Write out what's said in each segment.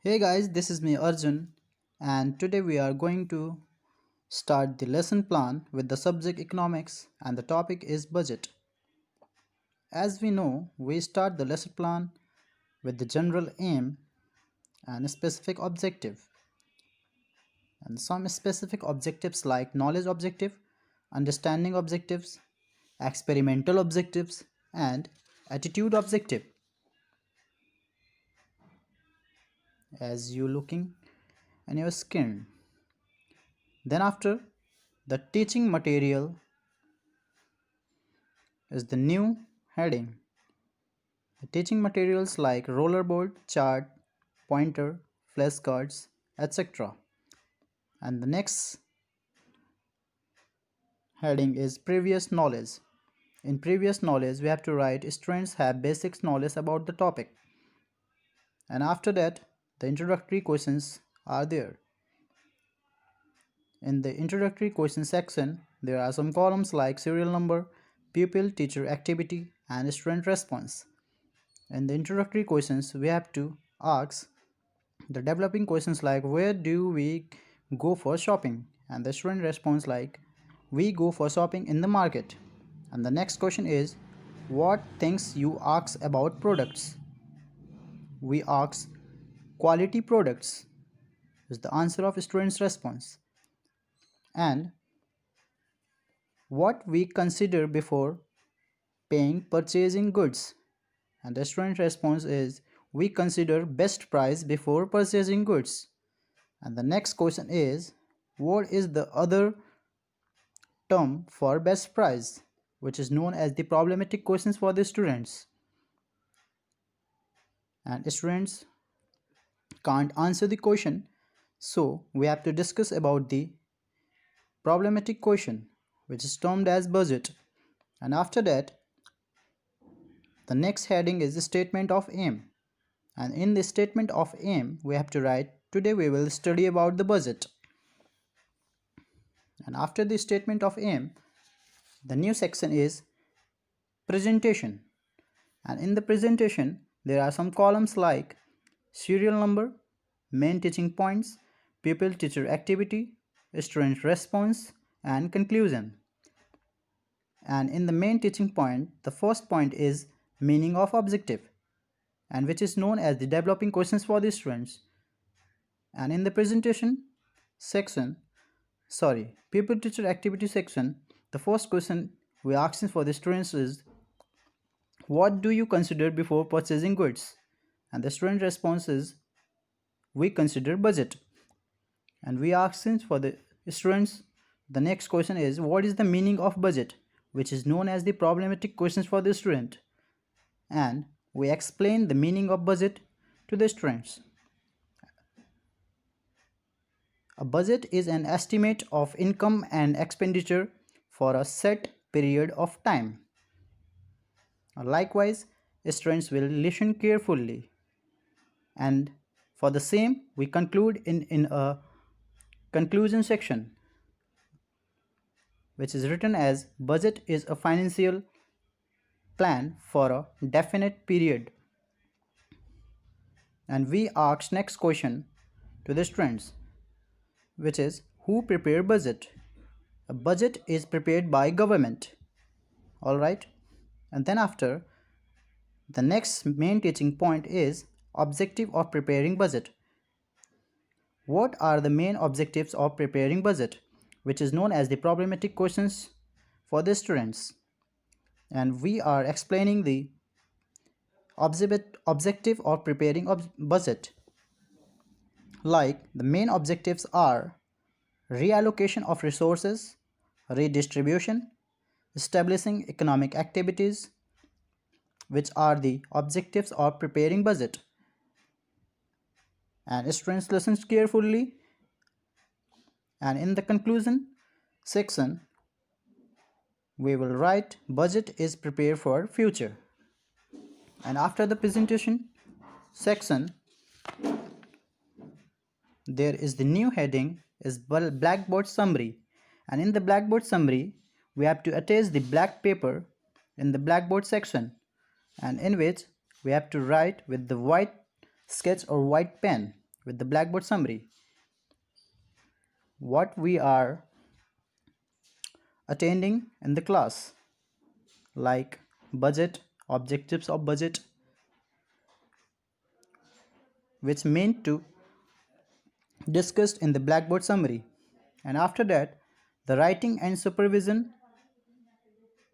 Hey guys, this is me Arjun, and today we are going to start the lesson plan with the subject economics, and the topic is budget. As we know, we start the lesson plan with the general aim and a specific objective, and some specific objectives like knowledge objective, understanding objectives, experimental objectives, and attitude objective. As you looking on your screen. Then after, the teaching material is the new heading. The teaching materials like rollerboard, chart, pointer, flashcards, etc. And the next heading is previous knowledge. In previous knowledge, we have to write students have basic knowledge about the topic. And after that, the introductory questions are there. In the introductory question section, there are some columns like serial number, pupil teacher activity, and student response. In the introductory questions, we have to ask the developing questions like where do we go for shopping, and the student response like we go for shopping in the market. And the next question is what things you ask about products. We ask quality products is the answer of student's response. And what we consider before paying purchasing goods, and the student response is we consider best price before purchasing goods. And the next question is what is the other term for best price, which is known as the problematic questions for the students. And students can't answer the question, so we have to discuss about the problematic question, which is termed as budget. And after that, the next heading is the statement of aim. And in the statement of aim, we have to write today we will study about the budget. And after the statement of aim, the new section is presentation. And in the presentation, there are some columns like serial number, main teaching points, pupil teacher activity, student response, and conclusion. And in the main teaching point, the first point is meaning of objective, and which is known as the developing questions for the students. And in the presentation section, pupil teacher activity section, the first question we asking for the students is what do you consider before purchasing goods? And the student response is we consider budget. And we asking for the students, the next question is what is the meaning of budget, which is known as the problematic questions for the student. And we explain the meaning of budget to the students. A budget is an estimate of income and expenditure for a set period of time. Likewise, students will listen carefully. And for the same, we conclude in a conclusion section, which is written as budget is a financial plan for a definite period. And we ask next question to the students, which is who prepare budget? A budget is prepared by government. All right. And then after, the next main teaching point is objective of preparing budget. What are the main objectives of preparing budget, which is known as the problematic questions for the students. And we are explaining the objective of preparing budget. Like the main objectives are reallocation of resources, redistribution, establishing economic activities, which are the objectives of preparing budget. And students listen carefully. And in the conclusion section, we will write budget is prepared for future. And after the presentation section, there is the new heading is Blackboard Summary. And in the Blackboard Summary, we have to attach the black paper in the Blackboard section, and in which we have to write with the white sketch or white pen, with the Blackboard Summary. What we are attending in the class, like budget, objectives of budget, which meant to discussed in the Blackboard Summary. And after that, the writing and supervision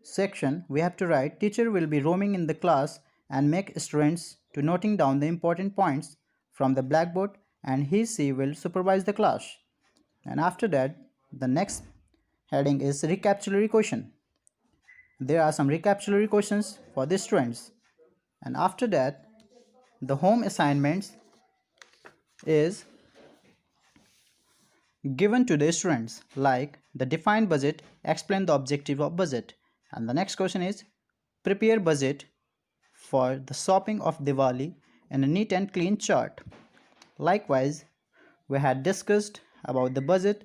section, we have to write, teacher will be roaming in the class and make students to noting down the important points from the blackboard, and she will supervise the class. And after that, the next heading is recapitulatory question. There are some recapitulatory questions for the students. And after that, the home assignments is given to the students, like the define budget, explain the objective of budget. And the next question is prepare budget for the shopping of Diwali in a neat and clean chart. Likewise, we had discussed about the budget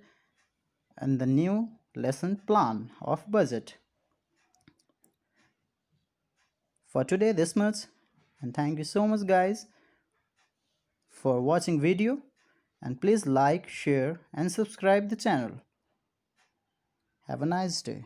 and the new lesson plan of budget. For today, this much, and thank you so much guys for watching video, and please like, share and subscribe the channel. Have a nice day.